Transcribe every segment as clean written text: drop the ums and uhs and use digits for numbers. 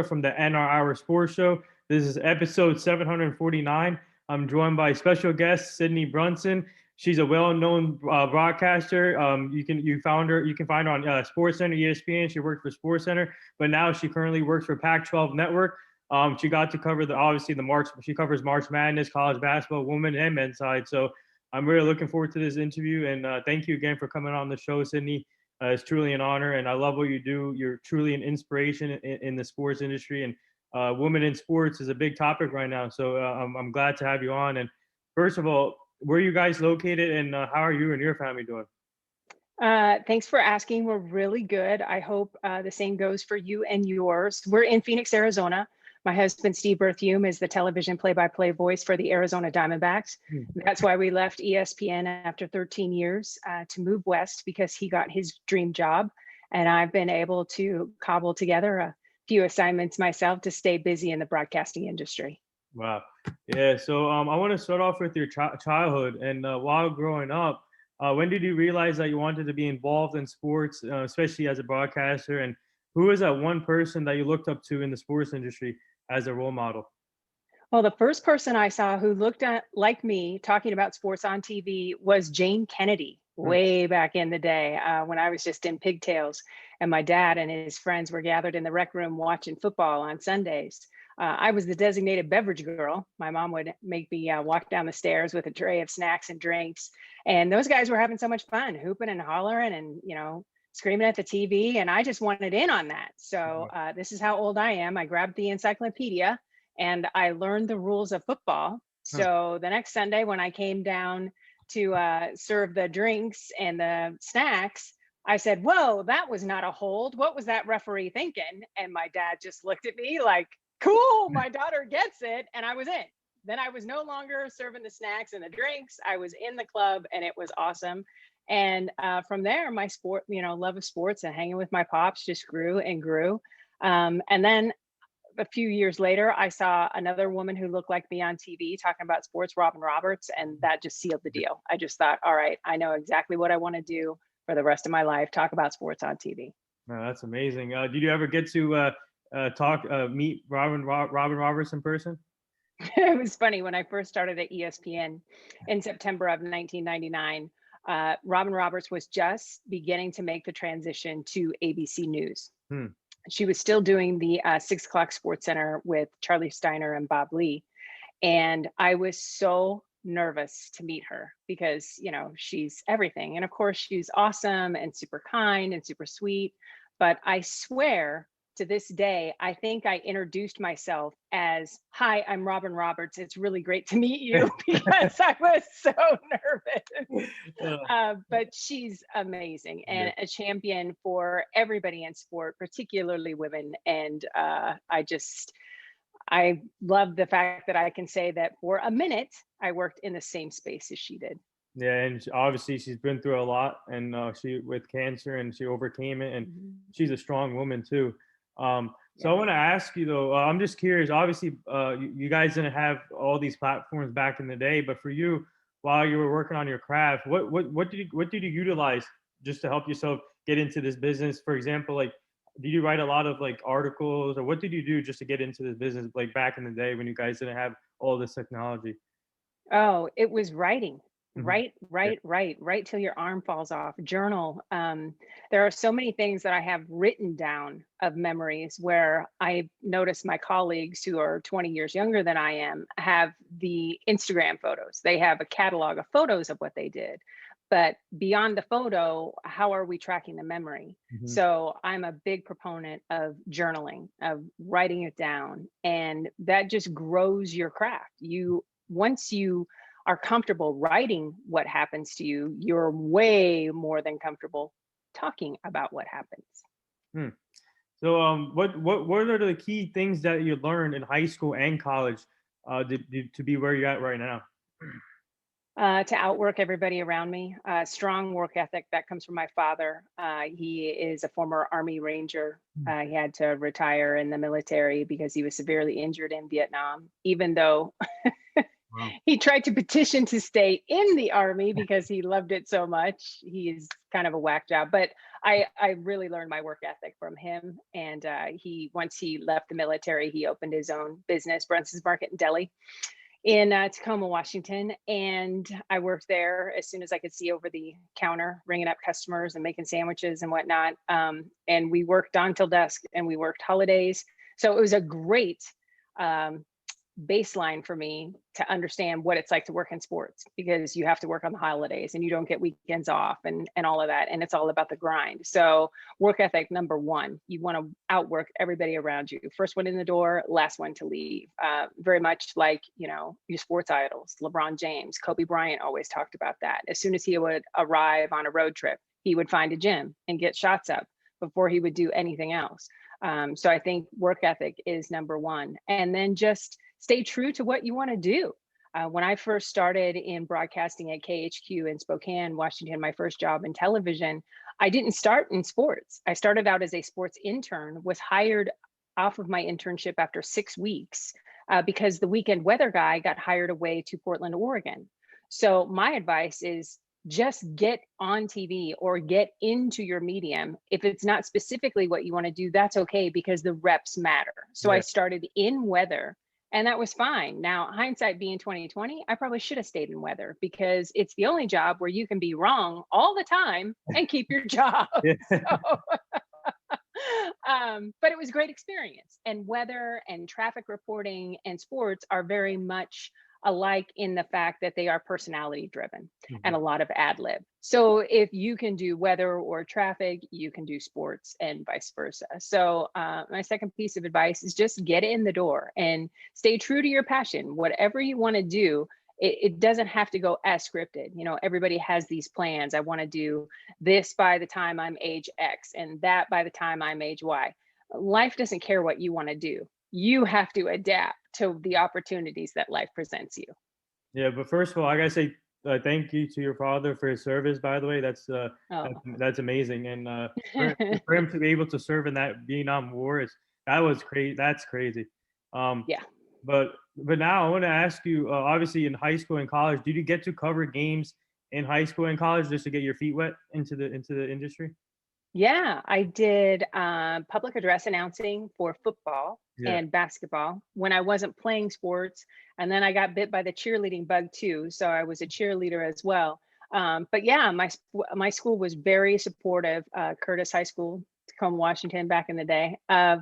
from the NR Hour Sports Show. This is episode 749. I'm joined by special guest Jennie Brunson. She's a well-known broadcaster. You find her on SportsCenter, ESPN. She worked for SportsCenter, but now she currently works for Pac-12 Network. She got to cover the March. She covers March Madness, college basketball, women and men's side. So I'm really looking forward to this interview, and thank you again for coming on the show, Jennie. It's truly an honor, and I love what you do. You're truly an inspiration in the sports industry, and women in sports is a big topic right now. So I'm glad to have you on. And first of all, where are you guys located, and how are you and your family doing? Thanks for asking. We're really good. I hope the same goes for you and yours. We're in Phoenix, Arizona. My husband, Steve Berthiaume, is the television play-by-play voice for the Arizona Diamondbacks. That's why we left ESPN after 13 years to move west, because he got his dream job. And I've been able to cobble together a few assignments myself to stay busy in the broadcasting industry. Wow. Yeah. So I want to start off with your childhood. And while growing up, when did you realize that you wanted to be involved in sports, especially as a broadcaster? And who was that one person that you looked up to in the sports industry as a role model? Well, the first person I saw who looked at like me talking about sports on TV was Jane Kennedy, way back in the day when I was just in pigtails, and my dad and his friends were gathered in the rec room watching football on Sundays. I was the designated beverage girl. My mom would make me walk down the stairs with a tray of snacks and drinks, and those guys were having so much fun, hooping and hollering and screaming at the TV, and I just wanted in on that. So this is how old I am. I grabbed the encyclopedia and I learned the rules of football. So the next Sunday when I came down to serve the drinks and the snacks, I said, "Whoa, that was not a hold. What was that referee thinking?" And my dad just looked at me like, "Cool, my daughter gets it." And I was in. Then I was no longer serving the snacks and the drinks. I was in the club, and it was awesome. And from there, my love of sports and hanging with my pops just grew and grew. And then a few years later, I saw another woman who looked like me on TV talking about sports, Robin Roberts, and that just sealed the deal. I just thought, all right, I know exactly what I want to do for the rest of my life, talk about sports on TV. Oh, that's amazing. Did you ever get to meet Robin Roberts in person? It was funny. When I first started at ESPN in September of 1999, Robin Roberts was just beginning to make the transition to ABC News. She was still doing the 6 o'clock Sports Center with Charlie Steiner and Bob Lee. And I was so nervous to meet her because, she's everything. And of course, she's awesome and super kind and super sweet. But I swear to this day, I think I introduced myself as, "Hi, I'm Robin Roberts. It's really great to meet you," because I was so nervous. But she's amazing and a champion for everybody in sport, particularly women. And I love the fact that I can say that for a minute, I worked in the same space as she did. Yeah, and obviously she's been through a lot, and she with cancer, and she overcame it, and she's a strong woman too. So I want to ask you though, I'm just curious. Obviously, you guys didn't have all these platforms back in the day, but for you, while you were working on your craft, what did you utilize just to help yourself get into this business? For example, like, did you write a lot of like articles, or what did you do just to get into this business, like back in the day when you guys didn't have all this technology? Oh, it was writing. Write till your arm falls off. Journal. There are so many things that I have written down of memories where I notice my colleagues who are 20 years younger than I am have the Instagram photos. They have a catalog of photos of what they did. But beyond the photo, how are we tracking the memory? So I'm a big proponent of journaling, of writing it down, and that just grows your craft. Once you are comfortable writing what happens to you, you're way more than comfortable talking about what happens. So what are the key things that you learned in high school and college to be where you're at right now? To outwork everybody around me. Strong work ethic that comes from my father. He is a former Army Ranger. He had to retire in the military because he was severely injured in Vietnam, even though Wow. He tried to petition to stay in the Army because he loved it so much. He's kind of a whack job, but I really learned my work ethic from him. And once he left the military, he opened his own business, Brunson's Market and Deli, in Tacoma, Washington. And I worked there as soon as I could see over the counter, ringing up customers and making sandwiches and whatnot. And we worked on till dusk, and we worked holidays. So it was a great baseline for me to understand what it's like to work in sports, because you have to work on the holidays and you don't get weekends off and all of that. And it's all about the grind. So work ethic, number one, you want to outwork everybody around you. First one in the door, last one to leave. Very much like, your sports idols, LeBron James, Kobe Bryant always talked about that. As soon as he would arrive on a road trip, he would find a gym and get shots up before he would do anything else. So I think work ethic is number one. And then just stay true to what you want to do. When I first started in broadcasting at KHQ in Spokane, Washington, my first job in television, I didn't start in sports. I started out as a sports intern, was hired off of my internship after 6 weeks because the weekend weather guy got hired away to Portland, Oregon. So my advice is just get on TV or get into your medium. If it's not specifically what you want to do, that's okay, because the reps matter. So I started in weather, and that was fine. Now, hindsight being 2020, I probably should have stayed in weather, because it's the only job where you can be wrong all the time and keep your job. But it was a great experience. And weather and traffic reporting and sports are very much alike in the fact that they are personality driven and a lot of ad lib. So if you can do weather or traffic, you can do sports, and vice versa. So my second piece of advice is just get in the door and stay true to your passion. Whatever you want to do, it doesn't have to go as scripted. Everybody has these plans. I want to do this by the time I'm age X and that by the time I'm age Y. Life doesn't care what you want to do. You have to adapt to the opportunities that life presents you. Yeah, but first of all, I gotta say thank you to your father for his service. By the way, that's amazing, and for him to be able to serve in that Vietnam War that was crazy. That's crazy. Yeah. But now I want to ask you. Obviously, in high school and college, did you get to cover games in high school and college just to get your feet wet into the industry? Yeah, I did public address announcing for football and basketball when I wasn't playing sports. And then I got bit by the cheerleading bug too. So I was a cheerleader as well. But yeah, my school was very supportive, Curtis High School, Tacoma, Washington, back in the day, of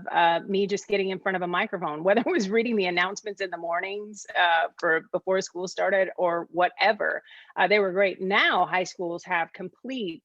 me just getting in front of a microphone, whether it was reading the announcements in the mornings for before school started or whatever. They were great. Now high schools have complete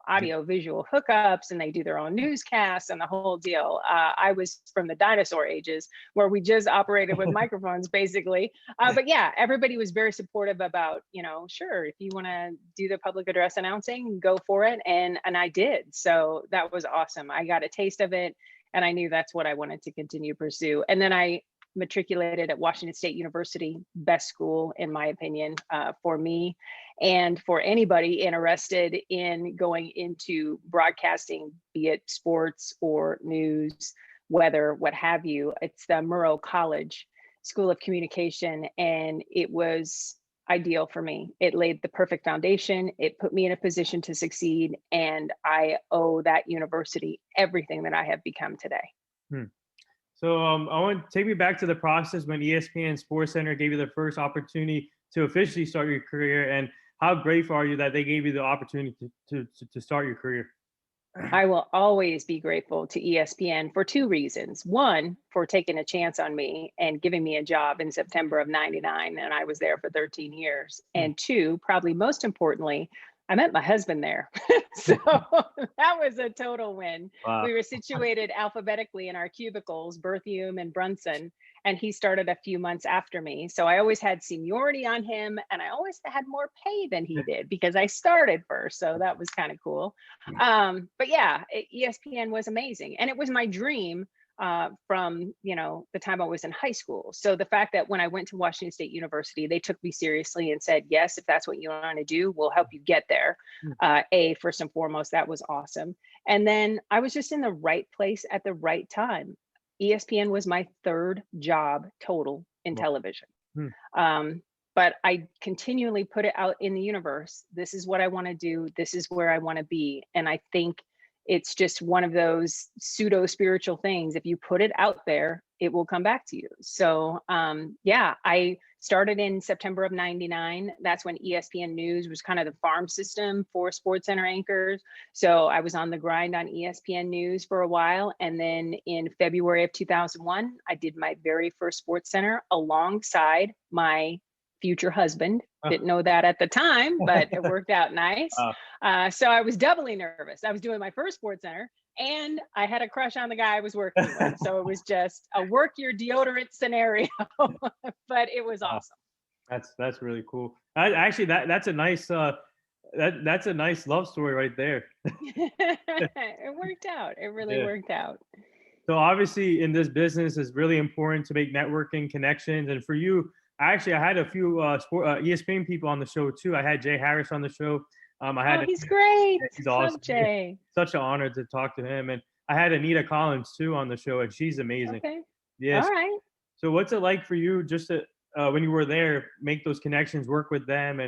audio visual hookups, and they do their own newscasts and the whole deal. I was from the dinosaur ages where we just operated with microphones basically. But yeah, everybody was very supportive about, sure, if you want to do the public address announcing, go for it. And I did. So that was awesome. I got a taste of it, and I knew that's what I wanted to continue to pursue. And then I matriculated at Washington State University, best school in my opinion, for me and for anybody interested in going into broadcasting, be it sports or news, weather, what have you. It's the Murrow College School of Communication, and it was ideal for me. It laid the perfect foundation. It put me in a position to succeed, and I owe that university everything that I have become today. So I want to take me back to the process when ESPN Sports Center gave you the first opportunity to officially start your career, and how grateful are you that they gave you the opportunity to start your career? I will always be grateful to ESPN for two reasons. One, for taking a chance on me and giving me a job in September of '99, and I was there for 13 years. And two, probably most importantly, I met my husband there. So that was a total win. Wow. We were situated alphabetically in our cubicles, Berthium and Brunson, and he started a few months after me. So I always had seniority on him, and I always had more pay than he did because I started first. So that was kind of cool. But yeah, ESPN was amazing. And it was my dream from the time I was in high school. So the fact that when I went to Washington State University, they took me seriously and said, yes, if that's what you want to do, we'll help you get there. First and foremost, that was awesome. And then I was just in the right place at the right time. ESPN was my third job total in television. but I continually put it out in the universe. This is what I want to do. This is where I want to be. And I think it's just one of those pseudo spiritual things. If you put it out there, it will come back to you. So yeah, I started in September of 99. That's when ESPN News was kind of the farm system for Sports Center anchors. So I was on the grind on ESPN News for a while. And then in February of 2001, I did my very first Sports Center alongside my future husband. Didn't know that at the time, but it worked out nice. So I was doubly nervous. I was doing my first Sports Center and I had a crush on the guy I was working with. So it was just a work your deodorant scenario, but it was awesome. That's really cool. Actually, that's a nice that's a nice love story right there. It worked out. It really worked out. So obviously in this business, it's really important to make networking connections. And for you, actually, I had a few ESPN people on the show too. I had Jay Harris on the show. He's great. He's awesome. Love Jay. Such an honor to talk to him. And I had Anita Collins too on the show, and she's amazing. Okay. Yes. All right. So what's it like for you just to when you were there, make those connections, work with them,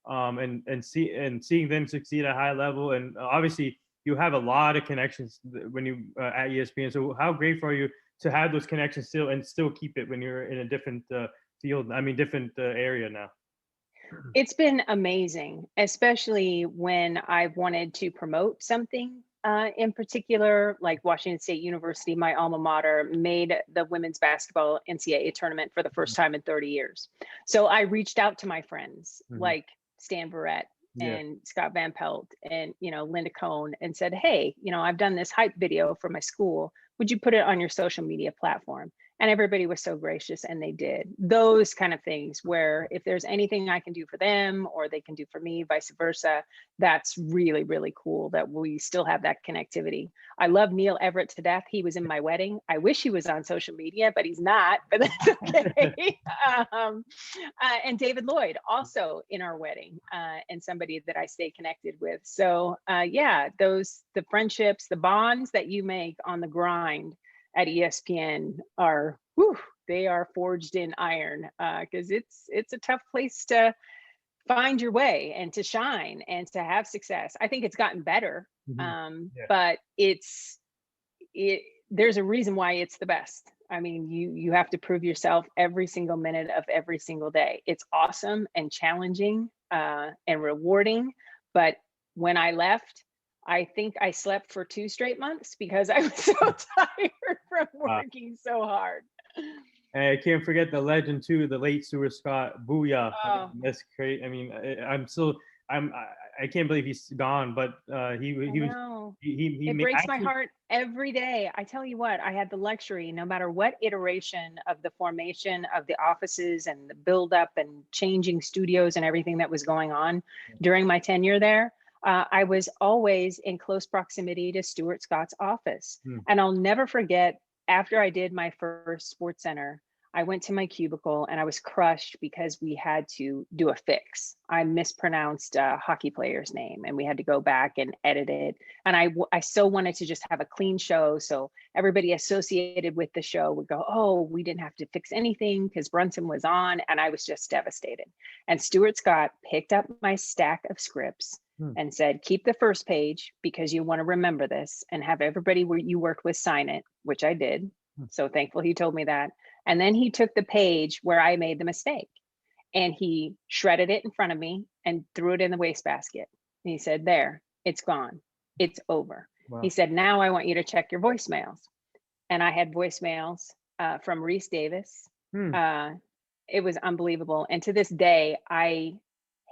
and seeing them succeed at a high level? And obviously, you have a lot of connections when you at ESPN. So how grateful are you to have those connections still keep it when you're in a different field? I mean, different area now. It's been amazing, especially when I've wanted to promote something in particular, like Washington State University, my alma mater, made the women's basketball NCAA tournament for the first time in 30 years. So I reached out to my friends like Stan Verrett and Scott Van Pelt and, Linda Cohn, and said, hey, I've done this hype video for my school. Would you put it on your social media platform? And everybody was so gracious, and they did. Those kind of things where if there's anything I can do for them or they can do for me, vice versa, that's really, really cool that we still have that connectivity. I love Neil Everett to death. He was in my wedding. I wish he was on social media, but he's not, but that's okay. And David Lloyd also in our wedding, and somebody that I stay connected with. So the friendships, the bonds that you make on the grind at ESPN are, they are forged in iron, because it's a tough place to find your way and to shine and to have success. I think it's gotten better, but there's a reason why it's the best. I mean, you have to prove yourself every single minute of every single day. It's awesome and challenging and rewarding. But when I left, I think I slept for 2 straight months because I was so tired from working so hard. And I can't forget the legend too, the late Stuart Scott. Booyah! That's great. I mean, I can't believe he's gone, but he it breaks my heart every day. I tell you what, I had the luxury, no matter what iteration of the formation of the offices and the buildup and changing studios and everything that was going on during my tenure there. I was always in close proximity to Stuart Scott's office. And I'll never forget, after I did my first Sports Center, I went to my cubicle and I was crushed because we had to do a fix. I mispronounced a hockey player's name and we had to go back and edit it. And I so wanted to just have a clean show, so everybody associated with the show would go, oh, we didn't have to fix anything because Brunson was on. And I was just devastated. And Stuart Scott picked up my stack of scripts and said, keep the first page because you want to remember this, and have everybody where you worked with sign it, which I did. So thankful he told me that. And then he took the page where I made the mistake and he shredded it in front of me and threw it in the wastebasket. And he said, there, it's gone. It's over. Wow. He said, now I want you to check your voicemails. And I had voicemails from Reese Davis. It was unbelievable. And to this day, I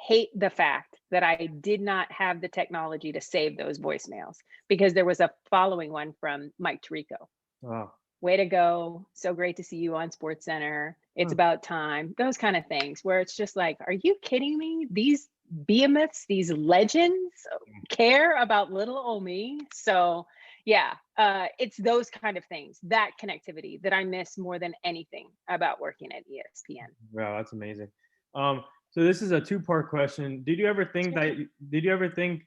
hate the fact that I did not have the technology to save those voicemails, because there was a following one from Mike Tirico. Wow. Way to go. So great to see you on Sports Center. It's about time. Those kind of things where it's just like, are you kidding me? These behemoths, these legends care about little old me. So yeah, it's those kind of things, that connectivity that I miss more than anything about working at ESPN. Wow, that's amazing. So this is a 2-part question. Did you ever think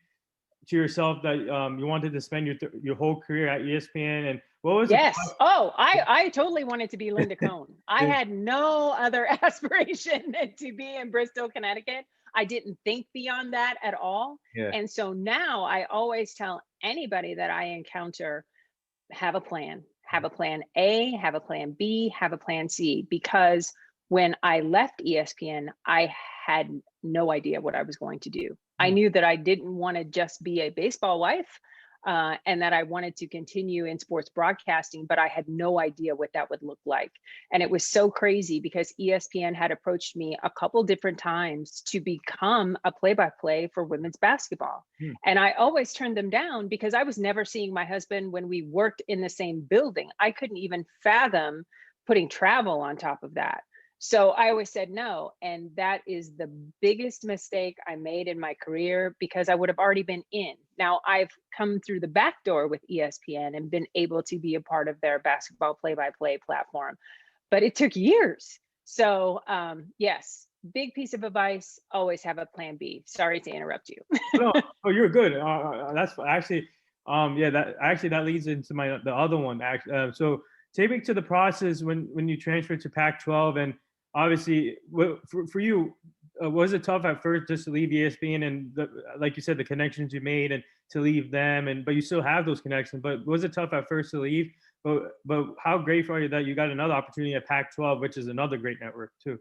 to yourself that you wanted to spend your whole career at ESPN, and what was the Yes. Oh, I totally wanted to be Linda Cohn. I had no other aspiration than to be in Bristol, Connecticut. I didn't think beyond that at all. yeah. And so now I always tell anybody that I encounter, have a plan, have a plan A, have a plan B, have a plan C, because when I left ESPN, I had no idea what I was going to do. I Mm. knew that I didn't want to just be a baseball wife, and that I wanted to continue in sports broadcasting, but I had no idea what that would look like. And it was so crazy because ESPN had approached me a couple different times to become a play-by-play for women's basketball. Mm. And I always turned them down because I was never seeing my husband when we worked in the same building. I couldn't even fathom putting travel on top of that. So I always said no. And that is the biggest mistake I made in my career, because I would have already been in. Now I've come through the back door with ESPN and been able to be a part of their basketball play-by-play platform, but it took years. So yes, big piece of advice, always have a plan B. Sorry to interrupt you. No, oh, you're good. That's actually, yeah, that leads into the other one. Actually, so take me to the process when you transferred to Pac-12, and obviously, for you, was it tough at first just to leave ESPN and like you said, the connections you made, and to leave them, but you still have those connections. But was it tough at first to leave? But how grateful are you that you got another opportunity at Pac-12, which is another great network too?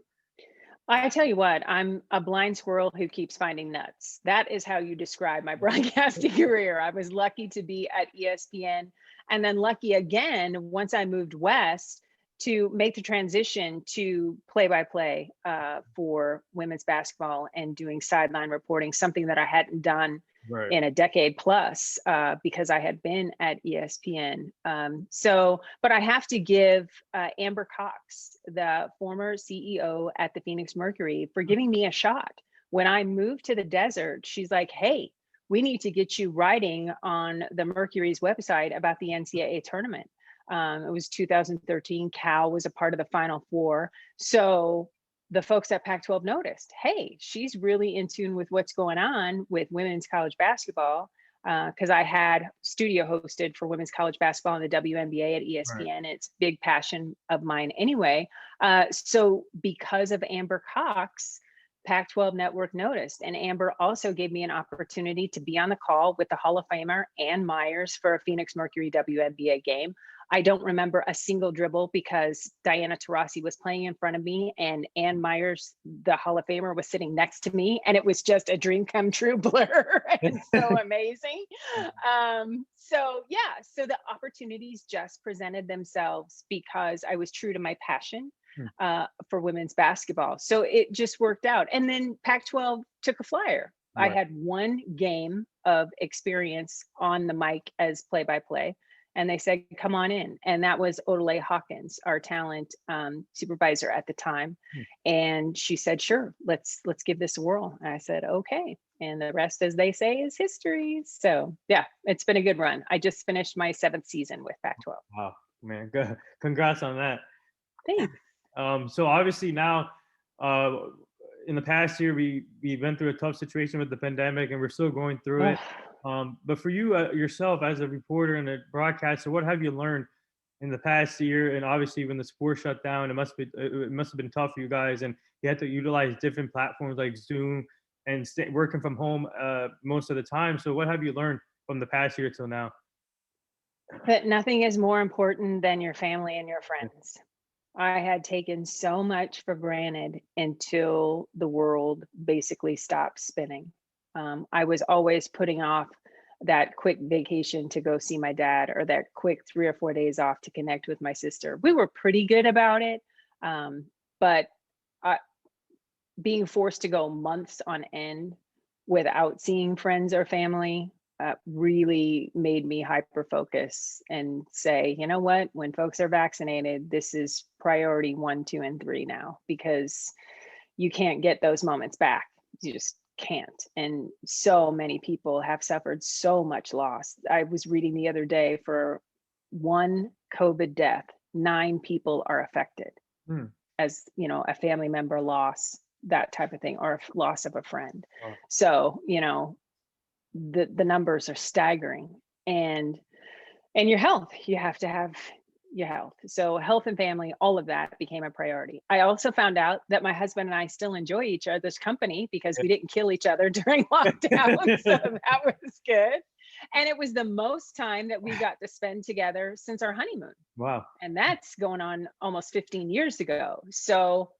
I tell you what, I'm a blind squirrel who keeps finding nuts. That is how you describe my broadcasting career. I was lucky to be at ESPN, and then lucky again once I moved west to make the transition to play-by-play for women's basketball and doing sideline reporting, something that I hadn't done Right. in a decade plus, because I had been at ESPN. But I have to give Amber Cox, the former CEO at the Phoenix Mercury, for giving me a shot. When I moved to the desert, she's like, hey, we need to get you writing on the Mercury's website about the NCAA tournament. It was 2013. Cal was a part of the Final Four. So the folks at Pac-12 noticed, hey, she's really in tune with what's going on with women's college basketball, because I had studio hosted for women's college basketball in the WNBA at Right. ESPN. It's a big passion of mine anyway. So because of Amber Cox, Pac-12 Network noticed, and Amber also gave me an opportunity to be on the call with the Hall of Famer Ann Myers for a Phoenix Mercury WNBA game. I don't remember a single dribble because Diana Taurasi was playing in front of me, and Ann Myers, the Hall of Famer, was sitting next to me, and it was just a dream come true blur and so amazing. So the opportunities just presented themselves because I was true to my passion for women's basketball. So it just worked out. And then Pac-12 took a flyer. I Right. had one game of experience on the mic as play-by-play, and they said, come on in. And that was Odele Hawkins, our talent supervisor at the time. And she said, sure, let's give this a whirl. And I said, okay. And the rest, as they say, is history. So yeah, it's been a good run. I just finished my 7th season with Pac-12. Wow, man, good. Congrats on that. Thanks. So obviously now, in the past year, we went through a tough situation with the pandemic, and we're still going through it. But for you yourself as a reporter and a broadcaster, what have you learned in the past year? And obviously, when the sport shut down, it must have been tough for you guys, and you had to utilize different platforms like Zoom and working from home most of the time. So what have you learned from the past year till now? But nothing is more important than your family and your friends. I had taken so much for granted until the world basically stopped spinning. I was always putting off that quick vacation to go see my dad, or that quick 3 or 4 days off to connect with my sister. We were pretty good about it. But being forced to go months on end without seeing friends or family really made me hyper focus and say, you know what, when folks are vaccinated, this is priority 1, 2, and 3 now, because you can't get those moments back. You just can't. And so many people have suffered so much loss. I was reading the other day, for one COVID death, 9 people are affected, as you know, a family member loss, that type of thing, or loss of a friend. Wow. So, the numbers are staggering. And your health, you have to have your health. So health and family, all of that became a priority. I also found out that my husband and I still enjoy each other's company because we didn't kill each other during lockdown. So that was good. And it was the most time that we got to spend together since our honeymoon. Wow. And that's going on almost 15 years ago. So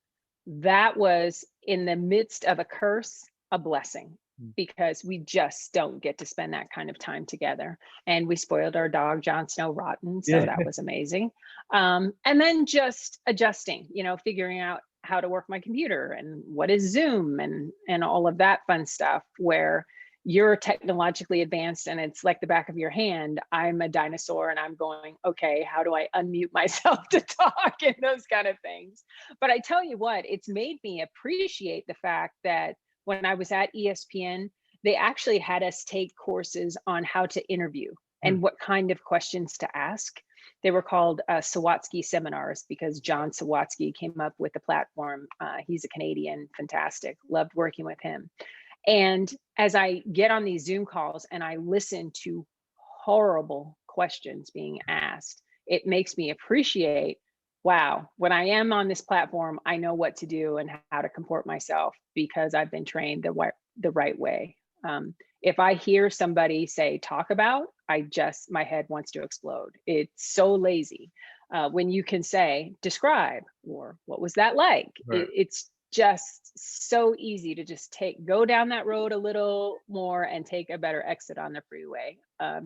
that was, in the midst of a curse, a blessing, because we just don't get to spend that kind of time together. And we spoiled our dog, Jon Snow Rotten. So that was amazing. And then just adjusting, figuring out how to work my computer and what is Zoom and all of that fun stuff, where you're technologically advanced and it's like the back of your hand. I'm a dinosaur and I'm going, okay, how do I unmute myself to talk and those kind of things? But I tell you what, it's made me appreciate the fact that when I was at ESPN, they actually had us take courses on how to interview and what kind of questions to ask. They were called Sawatsky seminars because John Sawatsky came up with the platform. He's a Canadian, fantastic, loved working with him. And as I get on these Zoom calls and I listen to horrible questions being asked, it makes me appreciate, wow, when I am on this platform, I know what to do and how to comport myself because I've been trained the right way. If I hear somebody say, talk about, my head wants to explode. It's so lazy. When you can say, describe, or what was that like? Right. It's just so easy to just go down that road a little more and take a better exit on the freeway,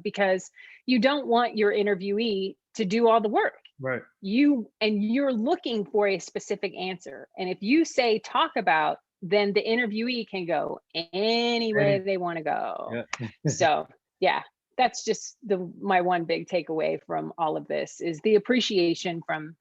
because you don't want your interviewee to do all the work. Right. You're looking for a specific answer. And if you say talk about, then the interviewee can go any way they want to go. Yeah. So yeah, that's just my one big takeaway from all of this is the appreciation from,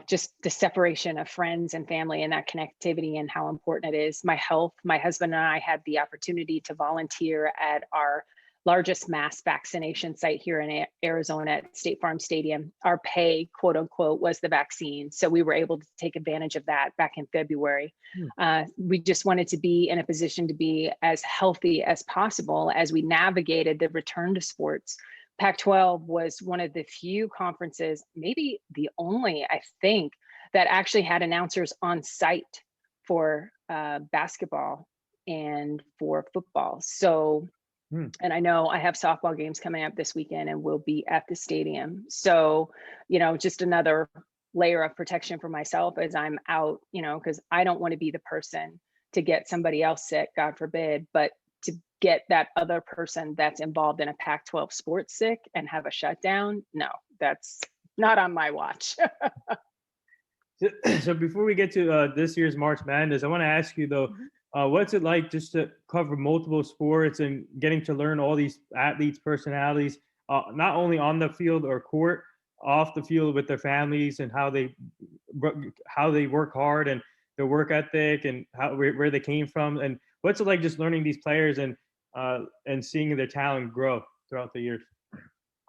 just the separation of friends and family and that connectivity and how important it is. My health, my husband and I had the opportunity to volunteer at our largest mass vaccination site here in Arizona at State Farm Stadium. Our pay, quote unquote, was the vaccine. So we were able to take advantage of that back in February. We just wanted to be in a position to be as healthy as possible as we navigated the return to sports. Pac-12 was one of the few conferences, maybe the only, I think, that actually had announcers on site for basketball and for football. So, and I know I have softball games coming up this weekend and we'll be at the stadium. So, just another layer of protection for myself as I'm out, because I don't want to be the person to get somebody else sick, God forbid, but to get that other person that's involved in a Pac-12 sports sick and have a shutdown. No, that's not on my watch. So before we get to this year's March Madness, I want to ask you though, what's it like just to cover multiple sports and getting to learn all these athletes' personalities, not only on the field or court, off the field with their families and how they work hard and their work ethic and where they came from, and what's it like just learning these players and seeing their talent grow throughout the years?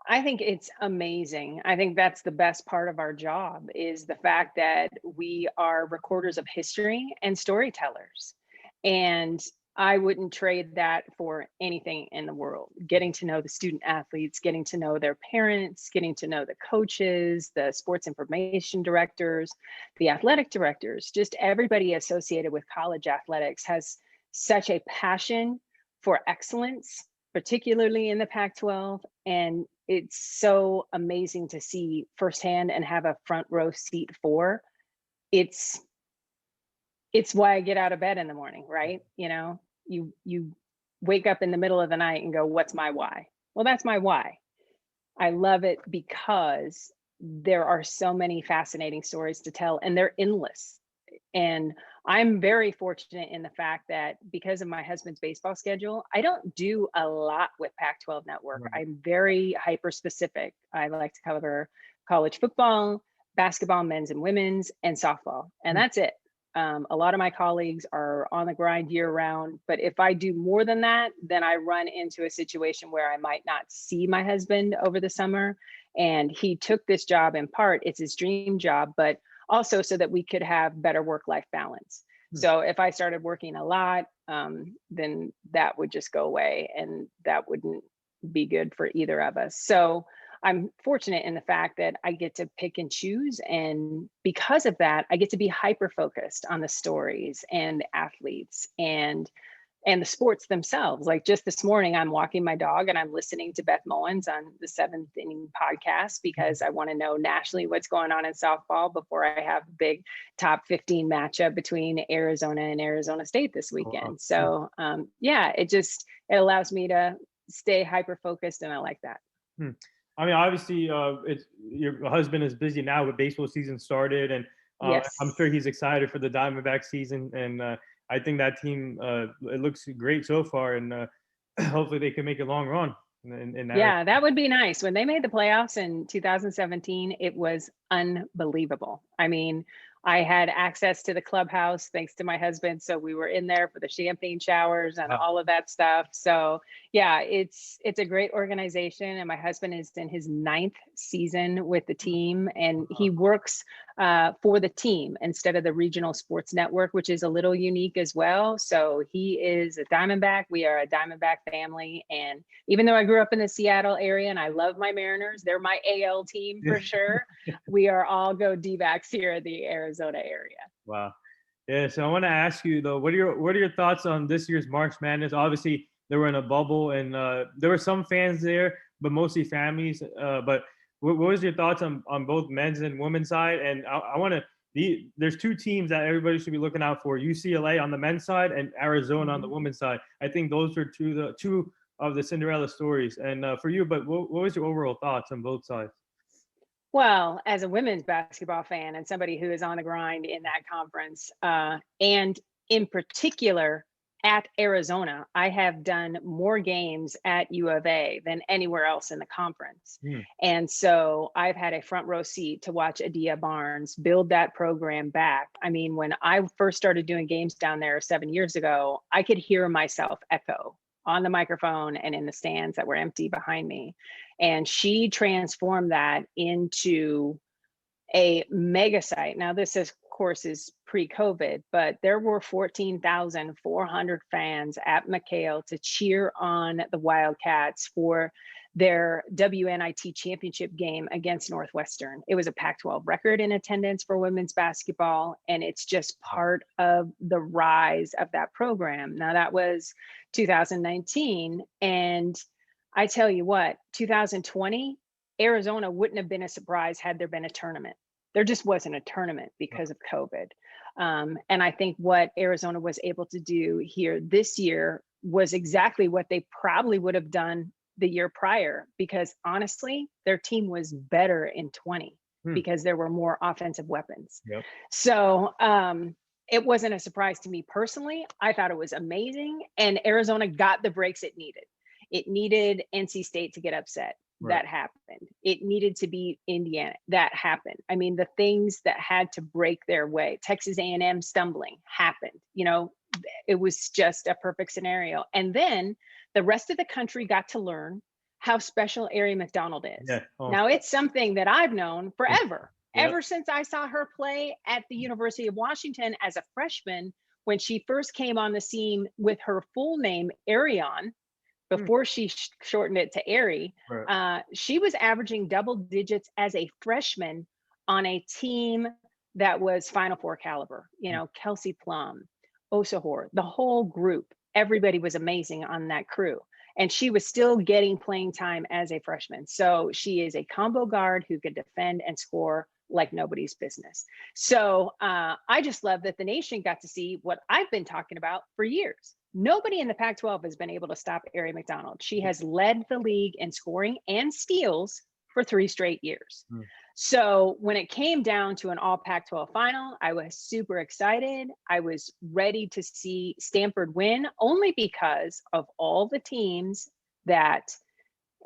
I think it's amazing. I think that's the best part of our job is the fact that we are recorders of history and storytellers. And I wouldn't trade that for anything in the world. Getting to know the student athletes, getting to know their parents, getting to know the coaches, the sports information directors, the athletic directors, just everybody associated with college athletics has such a passion for excellence, particularly in the Pac-12. And it's so amazing to see firsthand and have a front row seat for. It's why I get out of bed in the morning, right? You wake up in the middle of the night and go, what's my why? Well, that's my why. I love it because there are so many fascinating stories to tell and they're endless. And I'm very fortunate in the fact that because of my husband's baseball schedule, I don't do a lot with Pac-12 Network. Right. I'm very hyper specific. I like to cover college football, basketball, men's and women's, and softball. And that's it. A lot of my colleagues are on the grind year round, but if I do more than that, then I run into a situation where I might not see my husband over the summer. And he took this job in part, it's his dream job, but also so that we could have better work-life balance. So if I started working a lot, then that would just go away, and that wouldn't be good for either of us. So I'm fortunate in the fact that I get to pick and choose. And because of that, I get to be hyper focused on the stories and the athletes and the sports themselves. Like just this morning, I'm walking my dog and I'm listening to Beth Mowins on the Seventh Inning podcast because I want to know nationally what's going on in softball before I have a big top 15 matchup between Arizona and Arizona State this weekend. So yeah, it allows me to stay hyper focused, and I like that. I mean, obviously, it's your husband is busy now, but baseball season started, and Yes. I'm sure he's excited for the Diamondback season. And I think that team it looks great so far, and hopefully they can make a long run. Yeah, that would be nice. When they made the playoffs in 2017, it was unbelievable. I mean, I had access to the clubhouse thanks to my husband, so we were in there for the champagne showers and all of that stuff. So yeah, it's a great organization, and my husband is in his 9th season with the team, and he works for the team instead of the regional sports network, which is a little unique as well. So he is a Diamondback. We are a Diamondback family, and even though I grew up in the Seattle area and I love my Mariners, they're my AL team for sure. We are all go D-backs here in the Arizona area. Wow. Yeah. So I want to ask you though, what are your thoughts on this year's March Madness? Obviously, they were in a bubble, and there were some fans there, but mostly families. But what was your thoughts on both men's and women's side? And I want to. There's 2 teams that everybody should be looking out for: UCLA on the men's side and Arizona on the women's side. I think those are two of the Cinderella stories. And for you, but what was your overall thoughts on both sides? Well, as a women's basketball fan and somebody who is on the grind in that conference, and in particular at Arizona, I have done more games at U of A than anywhere else in the conference. And so I've had a front row seat to watch Adia Barnes build that program back. I mean, when I first started doing games down there 7 years ago, I could hear myself echo on the microphone and in the stands that were empty behind me. And she transformed that into a mega site. Now, this of course is pre-COVID, but there were 14,400 fans at McHale to cheer on the Wildcats for their WNIT championship game against Northwestern. It was a Pac-12 record in attendance for women's basketball, and it's just part of the rise of that program. Now, that was 2019, and I tell you what, 2020, Arizona wouldn't have been a surprise had there been a tournament. There just wasn't a tournament because of COVID. And I think what Arizona was able to do here this year was exactly what they probably would have done the year prior, because honestly, their team was better in 20 because there were more offensive weapons. Yep. So it wasn't a surprise to me personally. I thought it was amazing. And Arizona got the breaks it needed. It needed NC State to get upset. Right. That happened. It needed to beat Indiana. That happened. I mean, the things that had to break their way, Texas A&M stumbling happened. You know, it was just a perfect scenario. And then the rest of the country got to learn how special Aari McDonald is. Yeah. Now, it's something that I've known forever, Yep. ever since I saw her play at the University of Washington as a freshman, when she first came on the scene with her full name, Arion, before she shortened it to Aari. Right. She was averaging double digits as a freshman on a team that was Final Four caliber. You know, Kelsey Plum, Osahor, the whole group, everybody was amazing on that crew. And she was still getting playing time as a freshman. So she is a combo guard who could defend and score like nobody's business. So I just love that the nation got to see what I've been talking about for years. Nobody in the Pac-12 has been able to stop Aari McDonald. She has led the league in scoring and steals for 3 straight years. So when it came down to an all Pac-12 final, I was super excited. I was ready to see Stanford win, only because of all the teams that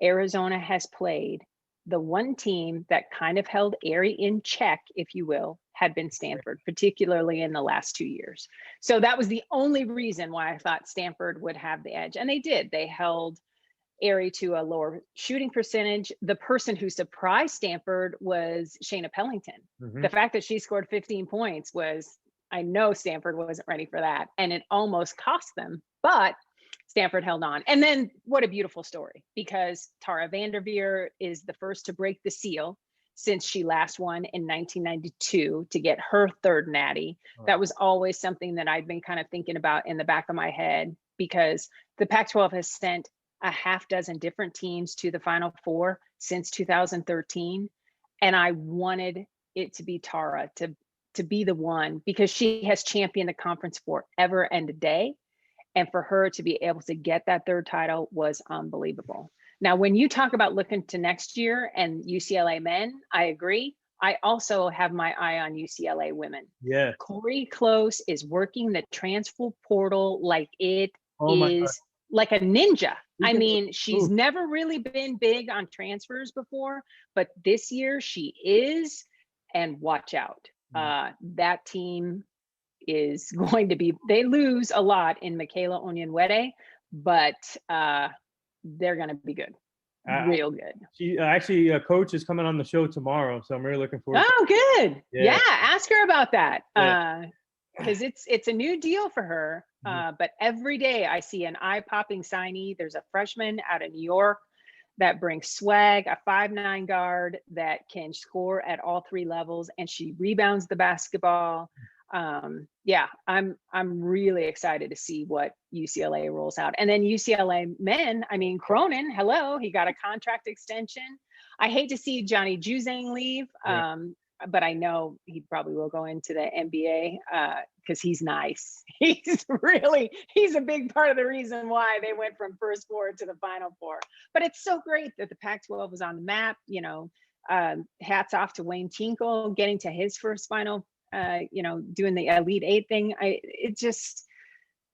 Arizona has played. The one team that kind of held Aari in check, if you will, had been Stanford, particularly in the last 2 years. So that was the only reason why I thought Stanford would have the edge. And they did. They held Aari to a lower shooting percentage. The person who surprised Stanford was Shayna Pellington. The fact that she scored 15 points was, I know Stanford wasn't ready for that, and it almost cost them, but Stanford held on. And then what a beautiful story, because Tara Vanderveer is the first to break the seal since she last won in 1992 to get her third natty. That was always something that I'd been kind of thinking about in the back of my head, because the Pac-12 has sent a half dozen different teams to the Final Four since 2013. And I wanted it to be Tara to be the one, because she has championed the conference forever and a day. And for her to be able to get that third title was unbelievable. Now, when you talk about looking to next year and UCLA men, I agree. I also have my eye on UCLA women. Yeah. Corey Close is working the transfer portal like it Oh is like a ninja. I mean, she's never really been big on transfers before, but this year she is, and watch out. That team is going to be, they lose a lot in Michaela Onyenwere, but they're going to be good. Real good. She actually, coach is coming on the show tomorrow, so I'm really looking forward to Oh, good. Yeah, ask her about that. Because it's a new deal for her. But every day I see an eye-popping signee. There's a freshman out of New York that brings swag, a 5'9" guard that can score at all three levels, and she rebounds the basketball. Yeah, I'm really excited to see what UCLA rolls out. And then UCLA men, I mean, Cronin, hello, he got a contract extension. I hate to see Johnny Juzang leave, but I know he probably will go into the NBA because he's nice. He's a big part of the reason why they went from first four to the Final Four. But it's so great that the Pac-12 was on the map. You know, hats off to Wayne Tinkle getting to his first final. You know, doing the Elite Eight thing. It's just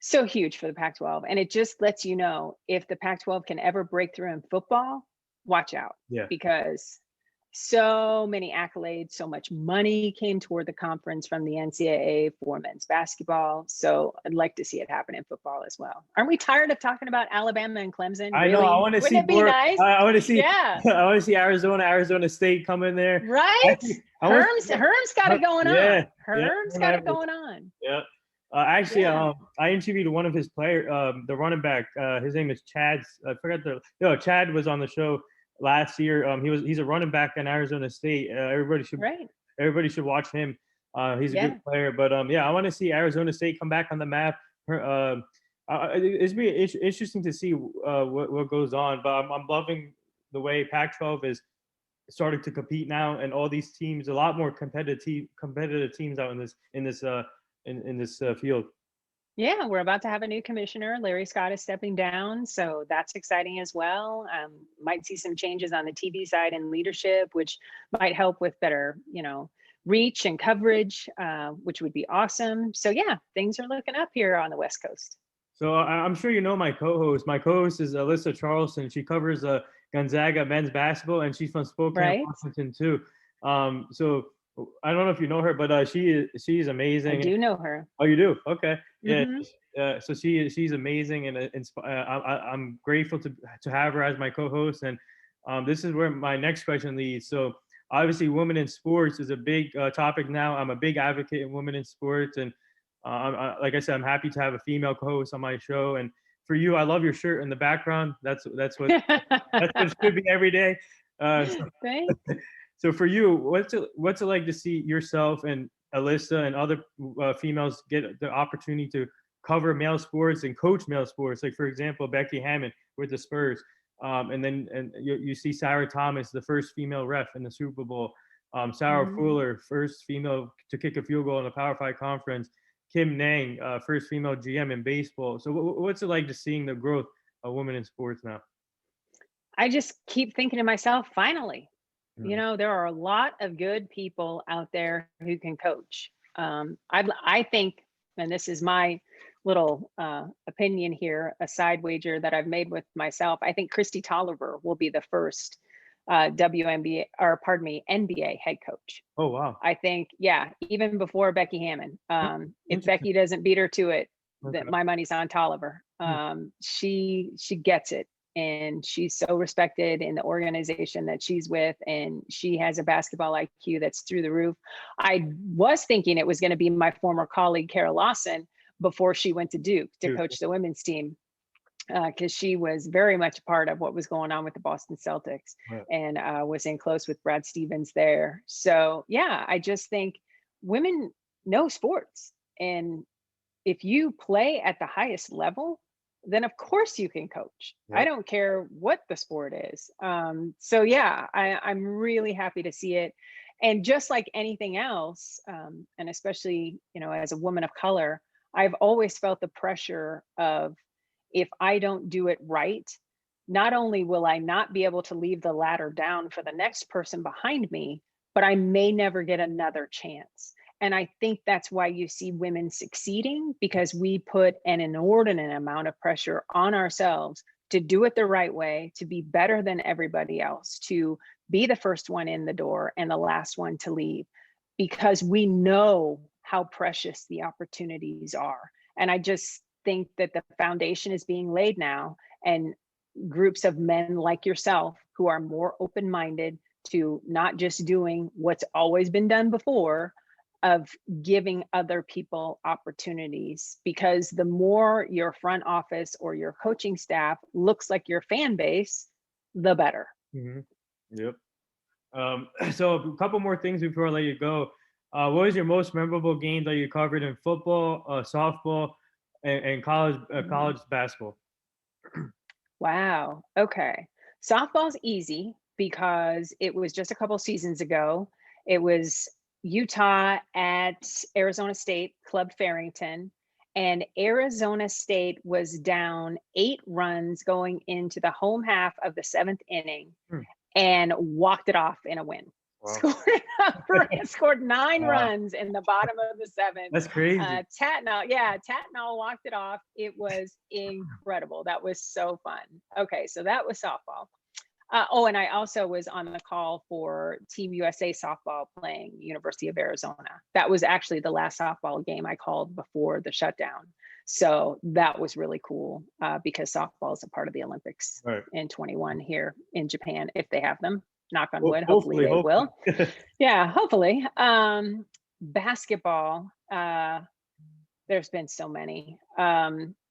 so huge for the Pac-12, and it just lets you know, if the Pac-12 can ever break through in football, watch out. Because so many accolades, so much money came toward the conference from the NCAA for men's basketball. So I'd like to see it happen in football as well. Aren't we tired of talking about Alabama and Clemson? I know. I want to see more. Nice? I want to see. Yeah. I want to see Arizona State come in there. Right. Herm's got it going on. Herm's got it going on. Yeah. Actually, I interviewed one of his players, the running back. His name is Chad. I forgot Chad was on the show last year. He's a running back in Arizona State. Everybody should watch him. He's a good player. But I want to see Arizona State come back on the map. It's be interesting to see what goes on. But I'm loving the way Pac-12 is starting to compete now, and all these teams, a lot more competitive teams out in this field. Yeah, we're about to have a new commissioner. Larry Scott is stepping down, so that's exciting as well. Might see some changes on the TV side and leadership, which might help with better, reach and coverage, which would be awesome. So yeah, things are looking up here on the West Coast. So I'm sure you know my co-host. My co-host is Alyssa Charleston. She covers Gonzaga men's basketball, and she's from Spokane, Washington too. So I don't know if you know her, but she's amazing. I do know her. Oh, you do? Okay. Yeah. So she's amazing, and I'm grateful to have her as my co-host. And this is where my next question leads. So obviously, women in sports is a big topic now. I'm a big advocate in women in sports, and like I said, I'm happy to have a female co-host on my show. And for you, I love your shirt in the background. That's what it should be every day. Thanks. So for you, what's it like to see yourself and Alyssa and other females get the opportunity to cover male sports and coach male sports? Like, for example, Becky Hammon with the Spurs. And you see Sarah Thomas, the first female ref in the Super Bowl. Sarah Fuller, first female to kick a field goal in the Power 5 conference. Kim Nang, first female GM in baseball. So what's it like to seeing the growth of women in sports now? I just keep thinking to myself, finally. There are a lot of good people out there who can coach. I think, and this is my little opinion here, a side wager that I've made with myself, I think Christy Tolliver will be the first NBA head coach. Oh, wow. I think, even before Becky Hammon. If Becky doesn't beat her to it, that my money's on Tolliver. She gets it. and she's so respected in the organization that she's with, and she has a basketball IQ that's through the roof. I was thinking it was going to be my former colleague, Kara Lawson, before she went to Duke to coach the women's team, because she was very much a part of what was going on with the Boston Celtics, and was in close with Brad Stevens there. So yeah, I just think women know sports, and if you play at the highest level, then of course you can coach. I don't care what the sport is. So yeah, I'm really happy to see it. And just like anything else, and especially, as a woman of color, I've always felt the pressure of, if I don't do it right, not only will I not be able to leave the ladder down for the next person behind me, but I may never get another chance. And I think that's why you see women succeeding, because we put an inordinate amount of pressure on ourselves to do it the right way, to be better than everybody else, to be the first one in the door and the last one to leave, because we know how precious the opportunities are. And I just think that the foundation is being laid now, and groups of men like yourself who are more open-minded to not just doing what's always been done before, of giving other people opportunities, because the more your front office or your coaching staff looks like your fan base, the better. Yep. So a couple more things before I let you go. What was your most memorable game that you covered in football, softball, and college basketball? Wow. Okay. Softball's easy because it was just a couple seasons ago. It was Utah at Arizona State, Club Farrington, and Arizona State was down 8 runs going into the home half of the 7th inning and walked it off in a win. Wow. Scored 9 runs in the bottom of the 7th. That's crazy. Tatnall walked it off. It was incredible. That was so fun. Okay, so that was softball. And I also was on the call for Team USA softball playing University of Arizona. That was actually the last softball game I called before the shutdown. So that was really cool, because softball is a part of the Olympics in 21 here in Japan, if they have them. Knock on wood. Hopefully they will. Yeah, hopefully. Basketball, there's been so many.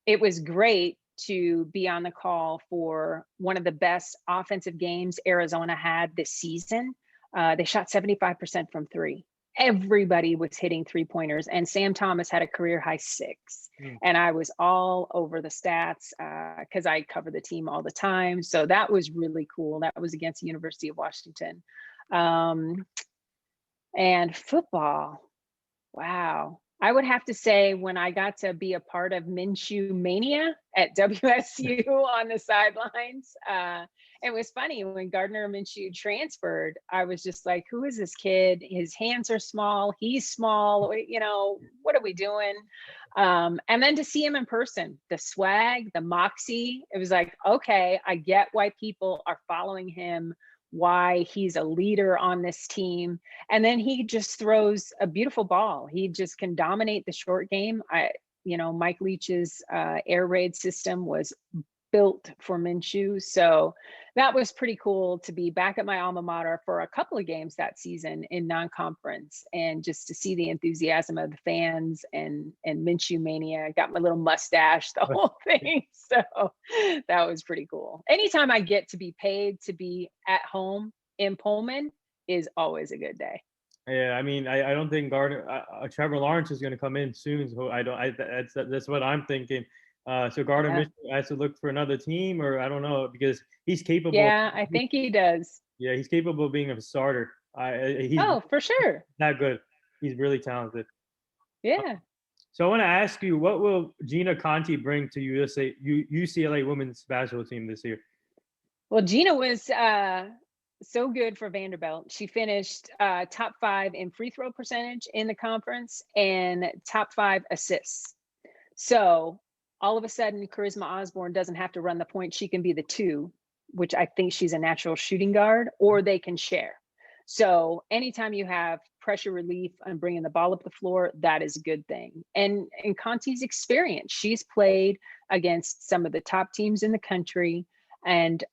It was great to be on the call for one of the best offensive games Arizona had this season. They shot 75% from 3. Everybody was hitting 3-pointers, and Sam Thomas had a career high 6. And I was all over the stats because I cover the team all the time. So that was really cool. That was against the University of Washington. And football, wow. I would have to say, when I got to be a part of Minshew Mania at WSU on the sidelines, it was funny when Gardner Minshew transferred. I was just like, who is this kid? His hands are small. He's small. What are we doing? And then to see him in person, the swag, the moxie, it was like, okay, I get why people are following him, why he's a leader on this team. And then he just throws a beautiful ball. He just can dominate the short game. Mike Leach's air raid system was built for Minshew. So that was pretty cool to be back at my alma mater for a couple of games that season in non-conference, and just to see the enthusiasm of the fans and Minshew Mania. I got my little mustache, the whole thing. So that was pretty cool. Anytime I get to be paid to be at home in Pullman is always a good day. Yeah, I mean, I don't think Trevor Lawrence is going to come in soon. So that's what I'm thinking. So Gardner Minshew has to look for another team, or I don't know, because he's capable. Yeah, I think he does. Yeah, he's capable of being a starter. For sure. That good. He's really talented. Yeah. So I want to ask you, what will Gina Conti bring to UCLA women's basketball team this year? Well, Gina was so good for Vanderbilt. She finished top 5 in free throw percentage in the conference and top 5 assists. So all of a sudden, Charisma Osborne doesn't have to run the point. She can be the 2, which I think she's a natural shooting guard, or they can share. So anytime you have pressure relief and bringing the ball up the floor, that is a good thing. And Conti's experience, she's played against some of the top teams in the country. and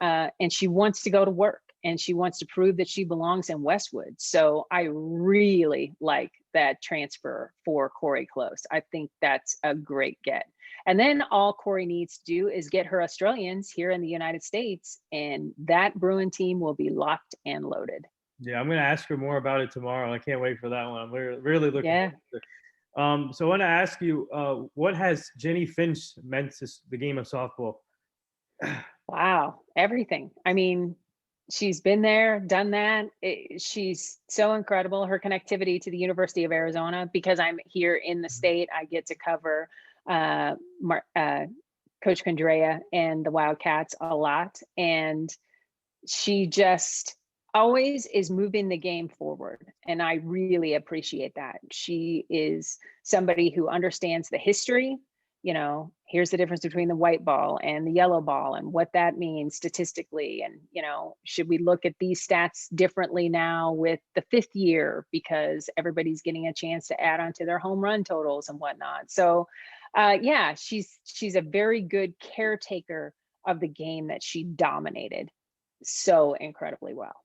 she wants to go to work, and she wants to prove that she belongs in Westwood. So I really like that transfer for Corey Close. I think that's a great get. And then all Corey needs to do is get her Australians here in the United States, and that Bruin team will be locked and loaded. Yeah, I'm gonna ask her more about it tomorrow. I can't wait for that one. I'm really looking Yeah. forward to it. So I want to ask you, what has Jennie Finch meant to the game of softball? Wow, everything. I mean, she's been there, done that. She's so incredible. Her connectivity to the University of Arizona, because I'm here in the state, I get to cover Coach Condrea and the Wildcats a lot. And she just always is moving the game forward. And I really appreciate that. She is somebody who understands the history. Here's the difference between the white ball and the yellow ball and what that means statistically. And, should we look at these stats differently now with the 5th year, because everybody's getting a chance to add on to their home run totals and whatnot. So yeah, she's a very good caretaker of the game that she dominated so incredibly well.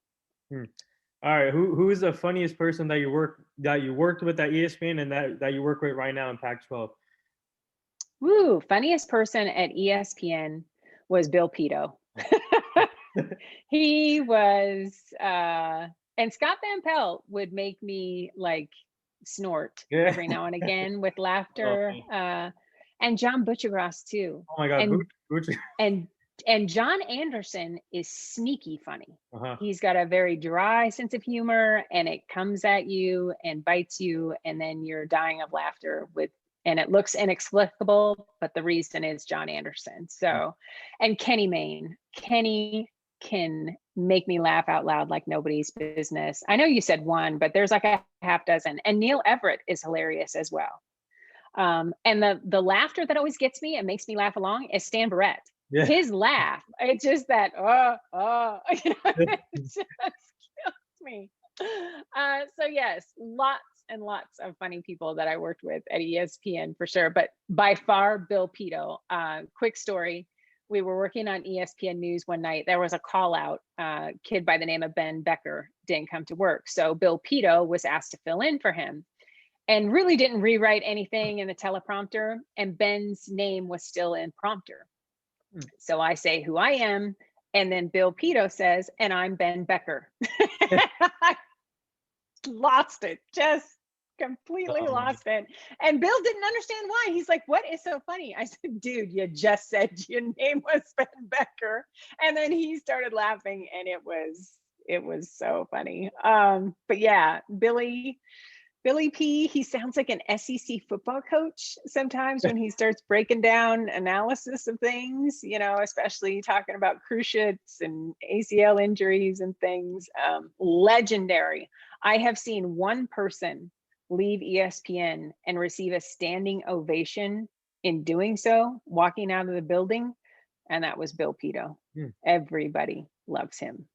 All right, who is the funniest person that you worked with at ESPN and that you work with right now in Pac-12? Woo, funniest person at ESPN was Bill Pito. He was, and Scott Van Pelt would make me like snort every now and again with laughter. And John Butchergrass too. Oh my God, Butcher. And John Anderson is sneaky funny. He's got a very dry sense of humor, and it comes at you and bites you, and then you're dying of laughter and it looks inexplicable, but the reason is John Anderson. So, and Kenny Mayne. Kenny can make me laugh out loud like nobody's business. I know you said one, but there's like a half dozen. And Neil Everett is hilarious as well. And the laughter that always gets me and makes me laugh along is Stan Barrett. Yeah. His laugh, it's just that, it just kills me. So yes, lots and lots of funny people that I worked with at ESPN for sure, but by far Bill Pito. Quick story, we were working on ESPN News one night. There was a call out, kid by the name of Ben Becker didn't come to work. So Bill Pito was asked to fill in for him and really didn't rewrite anything in the teleprompter, and Ben's name was still in prompter. So I say who I am, and then Bill Pito says, and I'm Ben Becker. I lost it, just completely lost it. And Bill didn't understand why. He's like, what is so funny? I said, dude, you just said your name was Ben Becker. And then he started laughing, and it was so funny. But yeah, Billy P, he sounds like an SEC football coach sometimes when he starts breaking down analysis of things, especially talking about cruciates and ACL injuries and things. Legendary. I have seen one person leave ESPN and receive a standing ovation in doing so, walking out of the building, and that was Bill Pito. Everybody loves him.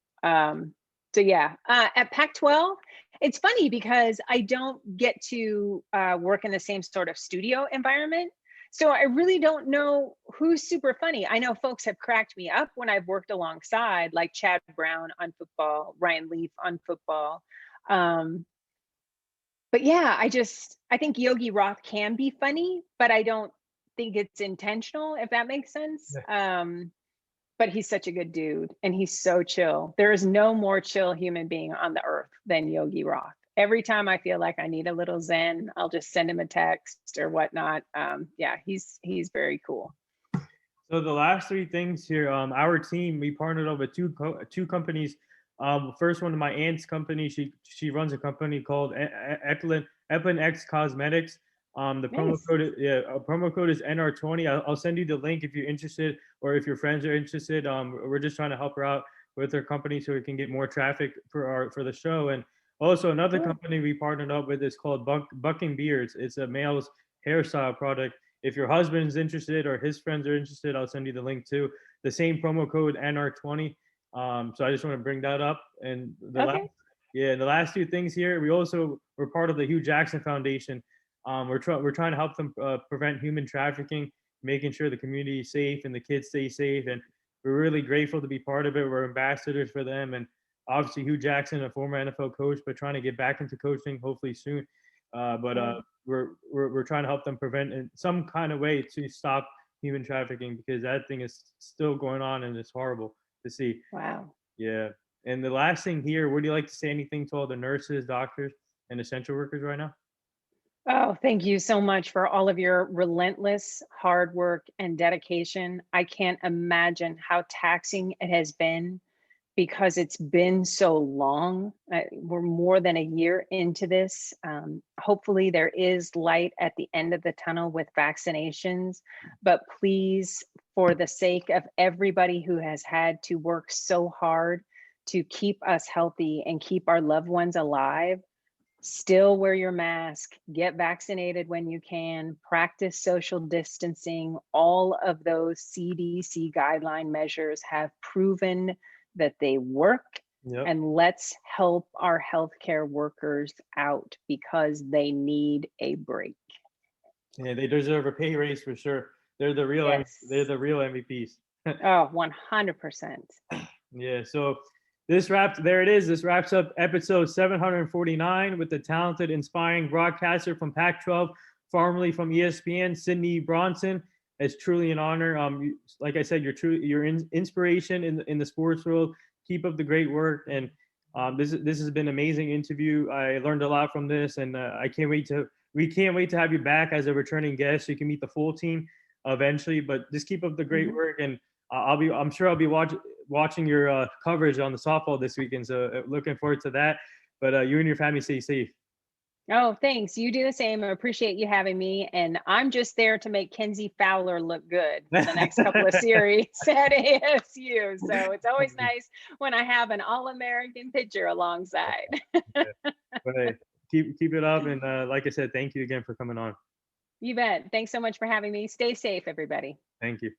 So yeah, at Pac-12, it's funny because I don't get to work in the same sort of studio environment. So I really don't know who's super funny. I know folks have cracked me up when I've worked alongside, like Chad Brown on football, Ryan Leaf on football. But yeah, I think Yogi Roth can be funny, but I don't think it's intentional, if that makes sense. But he's such a good dude, and he's so chill. There is no more chill human being on the earth than Yogi Roth. Every time I feel like I need a little zen, I'll just send him a text or whatnot. Yeah, he's very cool. So the last three things here, our team, we partnered up with two companies. First one, my aunt's company, she runs a company called Eplin X Cosmetics. The promo code is NR20. I'll send you the link if you're interested, or if your friends are interested. We're just trying to help her out with her company so we can get more traffic for the show. And also another company we partnered up with is called Bucking Beards. It's a male's hairstyle product. If your husband's interested or his friends are interested, I'll send you the link too. The same promo code NR20. So I just want to bring that up. And the last two things here, we're part of the Hugh Jackson Foundation. We're trying to help them prevent human trafficking, making sure the community is safe and the kids stay safe. And we're really grateful to be part of it. We're ambassadors for them, and obviously Hugh Jackson, a former NFL coach, but trying to get back into coaching hopefully soon. But Right. we're trying to help them prevent in some kind of way to stop human trafficking, because that thing is still going on and it's horrible to see. Wow. Yeah. And the last thing here, would you like to say anything to all the nurses, doctors, and essential workers right now? Oh, thank you so much for all of your relentless hard work and dedication. I can't imagine how taxing it has been because it's been so long. We're more than a year into this. Hopefully, there is light at the end of the tunnel with vaccinations. But please, for the sake of everybody who has had to work so hard to keep us healthy and keep our loved ones alive, still wear your mask, get vaccinated when you can, practice social distancing. All of those CDC guideline measures have proven that they work. Yep. And let's help our healthcare workers out because they need a break. Yeah, they deserve a pay raise for sure. They're Yes. the real MVPs. Oh, 100%. Yeah. So there it is. This wraps up episode 749 with the talented, inspiring broadcaster from Pac-12, formerly from ESPN, Jennie Bronson. It's truly an honor. Like I said, you're inspiration in the sports world. Keep up the great work, and this has been an amazing interview. I learned a lot from this, and we can't wait to have you back as a returning guest so you can meet the full team eventually. But just keep up the great Mhm. work, and I'm sure I'll be watching your coverage on the softball this weekend. So looking forward to that. But you and your family stay safe. Oh, thanks. You do the same. I appreciate you having me. And I'm just there to make Kenzie Fowler look good for the next couple of series at ASU. So it's always nice when I have an All American pitcher alongside. Yeah. But hey, keep it up, and like I said, thank you again for coming on. You bet. Thanks so much for having me. Stay safe, everybody. Thank you.